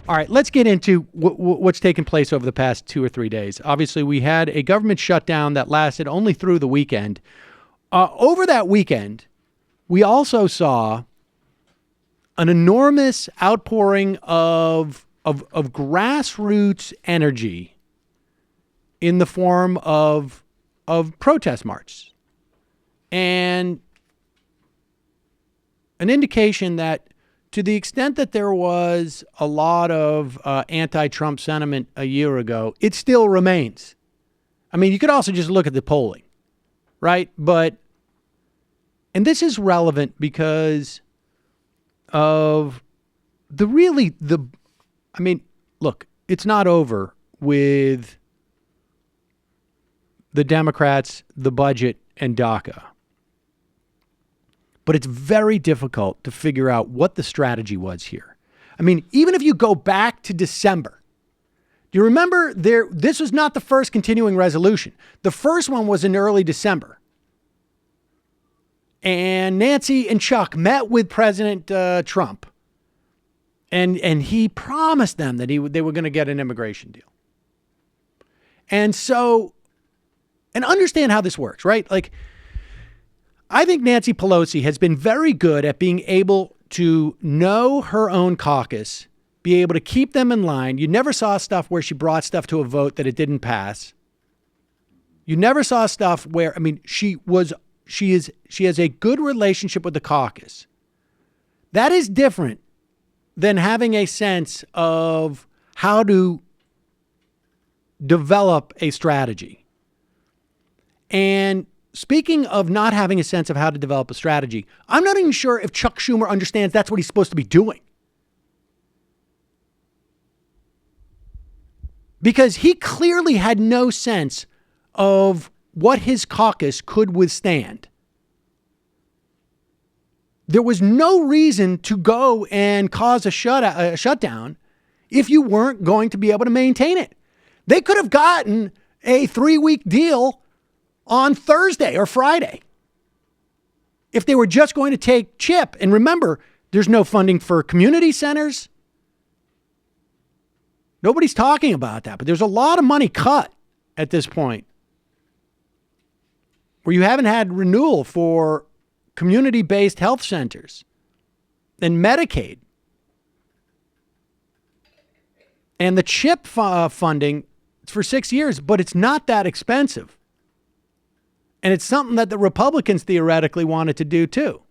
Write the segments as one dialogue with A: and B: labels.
A: All right, let's get into what's taken place over the past 2 or 3 days. Obviously, we had a government shutdown that lasted only through the weekend. Over that weekend, we also saw an enormous outpouring of grassroots energy in the form of protest marches, and an indication that to the extent that there was a lot of anti-Trump sentiment a year ago, it still remains. I mean, you could also just look at the polling, right? And this is relevant because of look, it's not over with the Democrats, the budget, and DACA. But it's very difficult to figure out what the strategy was here. I mean, even if you go back to December, do you remember this was not the first continuing resolution. The first one was in early December. And Nancy and Chuck met with President Trump. And he promised them that they were going to get an immigration deal. And understand how this works, right? Like, I think Nancy Pelosi has been very good at being able to know her own caucus, be able to keep them in line. You never saw stuff where she brought stuff to a vote that it didn't pass. You never saw stuff where, I mean, she has a good relationship with the caucus. That is different than having a sense of how to develop a strategy. And speaking of not having a sense of how to develop a strategy, I'm not even sure if Chuck Schumer understands that's what he's supposed to be doing. Because he clearly had no sense of what his caucus could withstand. There was no reason to go and cause a shutdown if you weren't going to be able to maintain it. They could have gotten a 3-week deal on Thursday or Friday if they were just going to take CHIP. And remember, there's no funding for community centers. Nobody's talking about that, but there's a lot of money cut at this point where you haven't had renewal for community-based health centers and Medicaid. And the CHIP funding, it's for 6 years, but it's not that expensive. And it's something that the Republicans theoretically wanted to do too.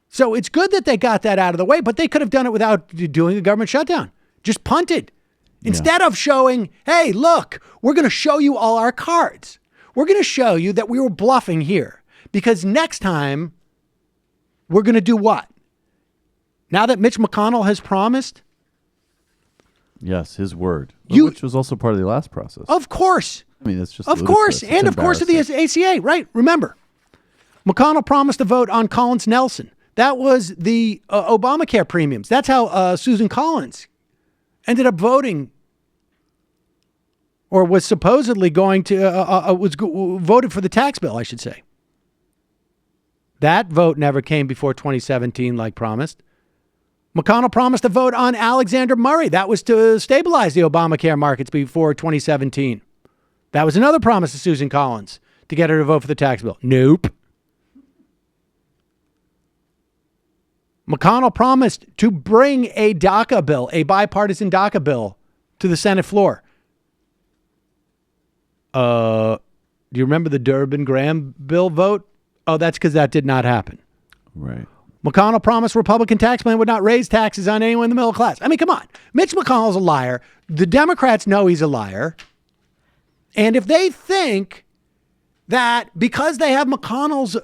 A: So it's good that they got that out of the way, but they could have done it without doing a government shutdown. Just punted. Instead of showing, hey, look, we're going to show you all our cards. We're going to show you that we were bluffing here. Because next time, we're going to do what? Now that Mitch McConnell has promised?
B: Yes, his word, which was also part of the last process.
A: Of course.
B: I mean, it's just
A: of course. And of course of the ACA, right? Remember, McConnell promised to vote on Collins Nelson. That was the Obamacare premiums. That's how Susan Collins ended up voting, or was supposedly going to, voted for the tax bill, I should say. That vote never came before 2017 like promised. McConnell promised to vote on Alexander Murray. That was to stabilize the Obamacare markets before 2017. That was another promise to Susan Collins to get her to vote for the tax bill. Nope. McConnell promised to bring a DACA bill, a bipartisan DACA bill, to the Senate floor. Do you remember the Durbin-Graham bill vote? Oh, that's because that did not happen.
B: Right.
A: McConnell promised Republican tax plan would not raise taxes on anyone in the middle class. I mean, come on. Mitch McConnell's a liar. The Democrats know he's a liar. And if they think that because they have McConnell's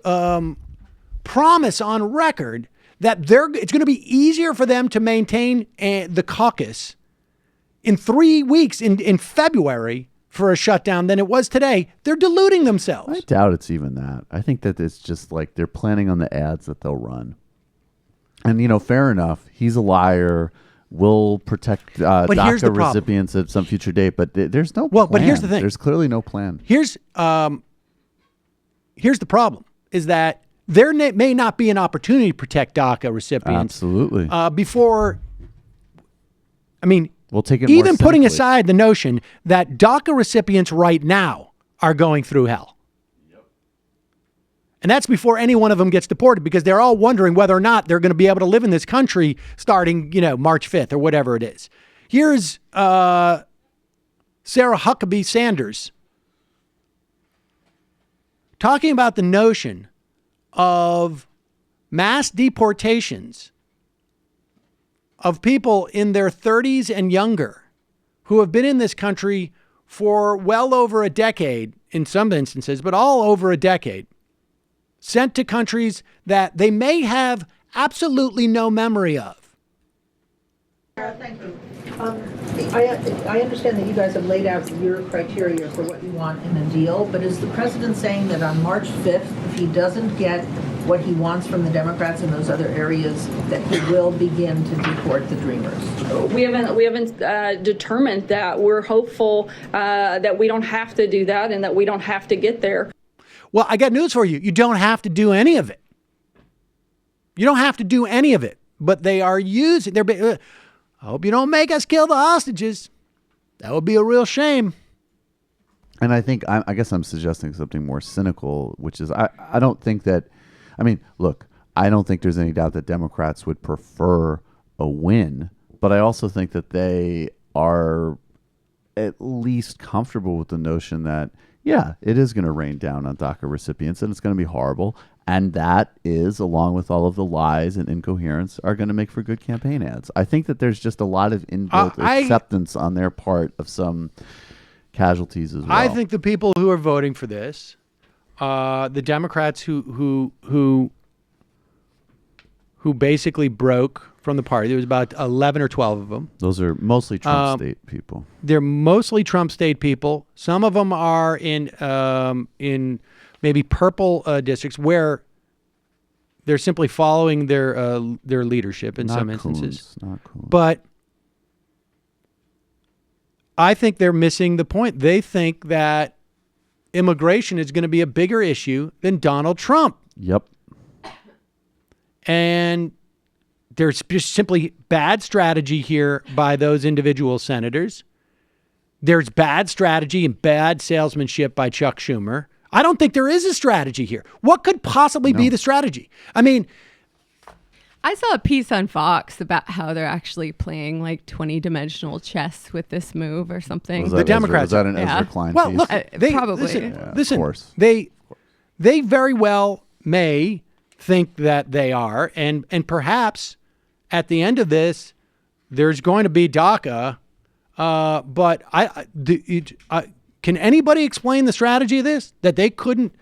A: promise on record that it's going to be easier for them to maintain the caucus in 3 weeks in February for a shutdown than it was today, they're deluding themselves.
B: I doubt it's even that. I think that it's just like they're planning on the ads that they'll run. And, fair enough. He's a liar. We'll protect DACA recipients at some future date. But there's no plan.
A: But here's the thing.
B: There's clearly no plan.
A: Here's the problem, is that there may not be an opportunity to protect DACA recipients.
B: Absolutely.
A: Before I mean,
B: we'll take it
A: even
B: more
A: putting
B: cynically.
A: aside the notion that DACA recipients right now are going through hell. Yep. And that's before any one of them gets deported, because they're all wondering whether or not they're going to be able to live in this country starting, March 5th or whatever it is. Here's Sarah Huckabee Sanders talking about the notion of mass deportations of people in their 30s and younger who have been in this country for well over a decade in some instances, but all over a decade, sent to countries that they may have absolutely no memory of.
C: Thank you. I understand that you guys have laid out your criteria for what you want in a deal, but is the president saying that on March 5th, if he doesn't get what he wants from the Democrats in those other areas, that he will begin to deport the Dreamers?
D: We haven't determined that. We're hopeful that we don't have to do that and that we don't have to get there.
A: Well, I got news for you. You don't have to do any of it. You don't have to do any of it. But they are using... I hope you don't make us kill the hostages. That would be a real shame.
B: And I think, I guess I'm suggesting something more cynical, which is I don't think that... I mean, look, I don't think there's any doubt that Democrats would prefer a win, but I also think that they are at least comfortable with the notion that, yeah, it is going to rain down on DACA recipients and it's going to be horrible. And that is, along with all of the lies and incoherence, are going to make for good campaign ads. I think that there's just a lot of inbuilt acceptance on their part of some casualties as well.
A: I think the people who are voting for this, the Democrats who basically broke from the party. There was about 11 or 12 of them.
B: Those are mostly Trump state people.
A: They're mostly Trump state people. Some of them are in maybe purple districts where they're simply following their leadership in some instances.
B: Not cool.
A: But I think they're missing the point. They think that immigration is going to be a bigger issue than Donald Trump.
B: Yep.
A: And there's just simply bad strategy here by those individual senators. There's bad strategy and bad salesmanship by Chuck Schumer. I don't think there is a strategy here. What could possibly be the strategy? I mean,
E: I saw a piece on Fox about how they're actually playing like 20-dimensional chess with this move or something.
A: The Democrats.
B: Was that an Ezra Klein
A: well,
B: piece?
A: look,
E: probably.
A: Listen,
B: of course.
A: They very well may think that they are, and perhaps at the end of this, there's going to be DACA. But can anybody explain the strategy of this? That they couldn't,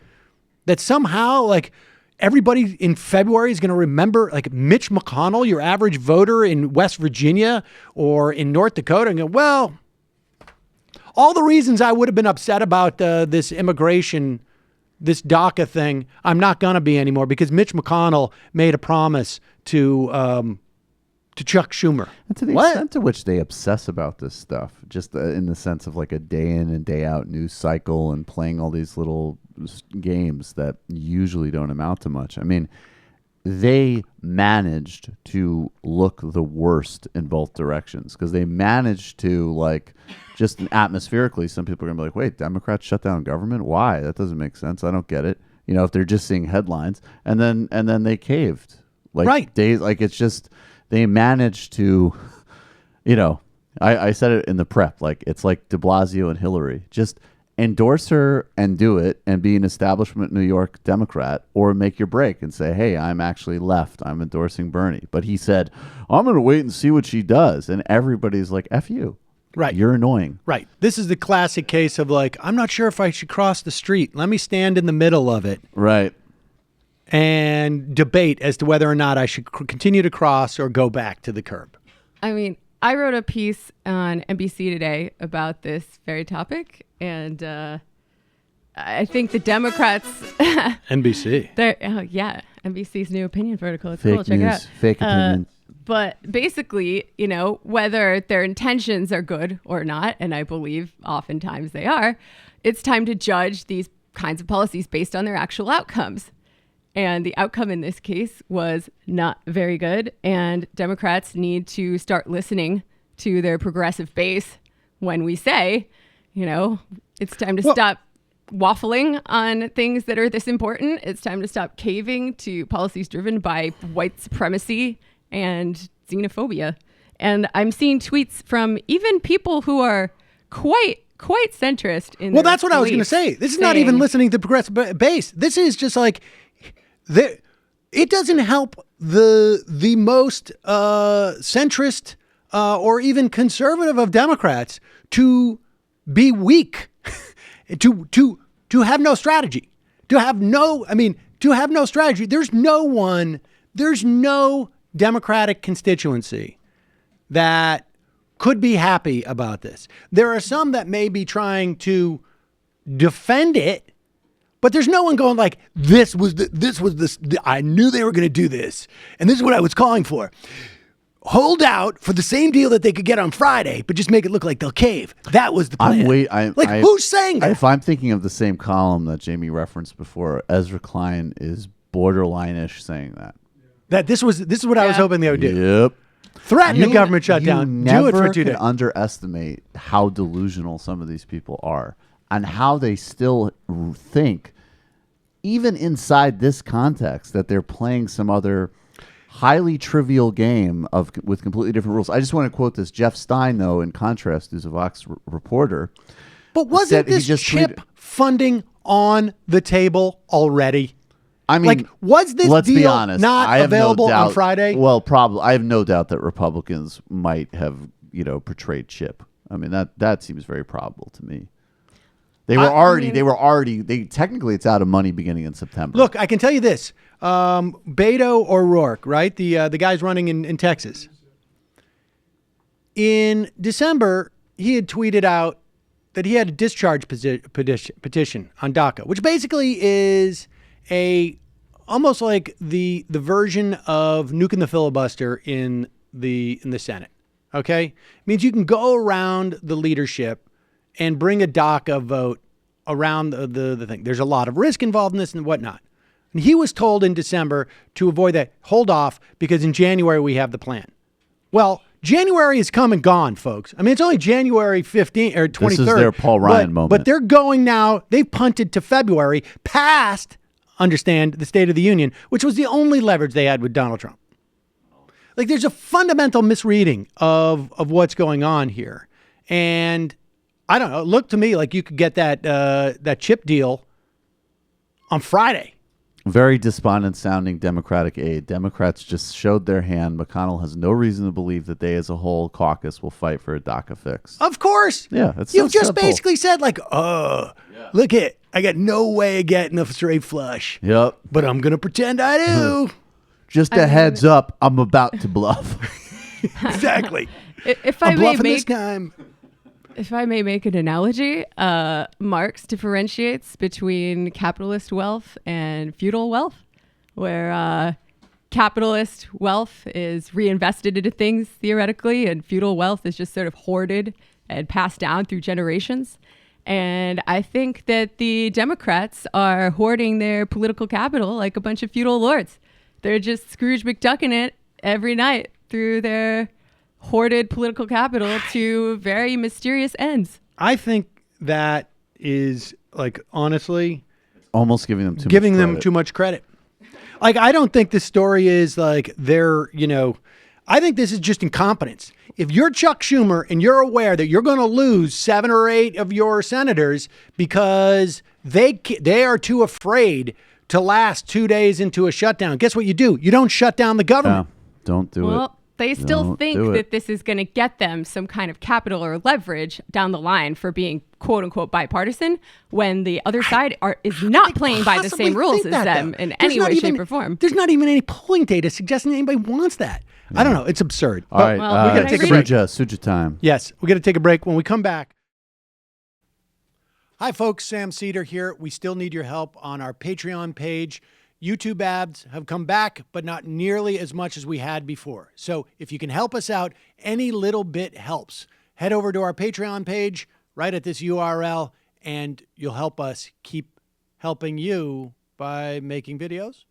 A: that somehow like everybody in February is going to remember like Mitch McConnell, your average voter in West Virginia or in North Dakota, and go, well, all the reasons I would have been upset about this immigration, this DACA thing, I'm not going to be anymore because Mitch McConnell made a promise to Chuck Schumer.
B: And to the extent to which they obsess about this stuff, just in the sense of like a day in and day out news cycle and playing all these little games that usually don't amount to much. I mean, they managed to look the worst in both directions because they managed to like just atmospherically, some people are going to be like, wait, Democrats shut down government? Why? That doesn't make sense. I don't get it. You know, if they're just seeing headlines and then they caved like days, like it's just, they managed to, you know, I said it in the prep, like it's like de Blasio and Hillary. Just endorse her and do it and be an establishment New York Democrat, or make your break and say, hey, I'm actually left. I'm endorsing Bernie. But he said, I'm going to wait and see what she does. And everybody's like, F you.
A: Right.
B: You're annoying.
A: Right. This is the classic case of like, I'm not sure if I should cross the street. Let me stand in the middle of it.
B: Right.
A: And debate as to whether or not I should continue to cross or go back to the curb.
E: I mean, I wrote a piece on NBC today about this very topic, and I think the Democrats...
A: NBC.
E: NBC's new opinion vertical. It's
B: Fake
E: cool. Check
B: news,
E: it out.
B: fake opinion.
E: But basically, you know, whether their intentions are good or not, and I believe oftentimes they are, it's time to judge these kinds of policies based on their actual outcomes. And the outcome in this case was not very good. And Democrats need to start listening to their progressive base when we say, it's time to stop waffling on things that are this important. It's time to stop caving to policies driven by white supremacy and xenophobia. And I'm seeing tweets from even people who are quite centrist in
A: Well, that's what I was going to say. This is not even listening to the progressive base. This is just like, it doesn't help the most centrist or even conservative of Democrats to be weak, to have no strategy, to have no strategy. There's no Democratic constituency that could be happy about this. There are some that may be trying to defend it, but there's no one going like, this was I knew they were going to do this, and this is what I was calling for. Hold out for the same deal that they could get on Friday, but just make it look like they'll cave. That was the plan. Who's saying that?
B: If I'm thinking of the same column that Jamie referenced before, Ezra Klein is borderline-ish saying that.
A: That this is what I was hoping they would do.
B: Yep.
A: Threaten the government shutdown. Do it for 2 days.
B: Underestimate how delusional some of these people are and how they still think, even inside this context, that they're playing some other highly trivial game with completely different rules. I just want to quote this. Jeff Stein, though, in contrast, who's a Vox reporter.
A: But wasn't this chip funding on the table already?
B: I mean,
A: was this
B: let's
A: deal
B: be honest,
A: not available on Friday?
B: Well, probably. I have no doubt that Republicans might have, portrayed Chip. I mean, that seems very probable to me. They technically it's out of money beginning in September.
A: Look, I can tell you this. Beto O'Rourke, right? The guy's running in Texas. In December, he had tweeted out that he had a discharge petition on DACA, which basically is almost like the version of nuking the filibuster in the Senate. Okay, it means you can go around the leadership and bring a DACA vote around the thing. There's a lot of risk involved in this and whatnot. And he was told in December to avoid that, hold off, because in January we have the plan. Well, January is come and gone, folks. I mean, it's only January 15th or 23rd. This is
B: their Paul Ryan moment.
A: But they're going now. They've punted to February past, understand, the State of the Union, which was the only leverage they had with Donald Trump. Like, there's a fundamental misreading of what's going on here. And I don't know. It looked to me like you could get that chip deal on Friday.
B: Very despondent sounding Democratic aide. Democrats just showed their hand. McConnell has no reason to believe that they as a whole caucus will fight for a DACA fix.
A: Of course.
B: Yeah.
A: You've just basically said like, look it, I got no way of getting a straight flush.
B: Yep.
A: But I'm going to pretend I do.
B: Just a heads up, I'm about to bluff.
A: Exactly.
E: I'm
A: bluffing this time.
E: If I may make an analogy, Marx differentiates between capitalist wealth and feudal wealth, where capitalist wealth is reinvested into things theoretically, and feudal wealth is just sort of hoarded and passed down through generations. And I think that the Democrats are hoarding their political capital like a bunch of feudal lords. They're just Scrooge McDucking it every night through their hoarded political capital to very mysterious ends.
A: I think that is, like, honestly,
B: almost giving them
A: too much credit. Like, I don't think this story is like they're, I think this is just incompetence. If you're Chuck Schumer and you're aware that you're going to lose 7 or 8 of your senators because they are too afraid to last 2 days into a shutdown, guess what you do? You don't shut down the government.
B: Yeah, don't do it.
E: They still think that this is going to get them some kind of capital or leverage down the line for being quote unquote bipartisan, when the other side is not playing by the same rules as them in any way, shape, or form.
A: There's not even any polling data suggesting anybody wants that. Yeah. I don't know. It's absurd.
B: All right.
A: We got to take a break.
B: Suja time.
A: Yes. We got to take a break. When we come back. Hi, folks. Sam Seder here. We still need your help on our Patreon page. YouTube ads have come back, but not nearly as much as we had before. So if you can help us out, any little bit helps. Head over to our Patreon page right at this URL, and you'll help us keep helping you by making videos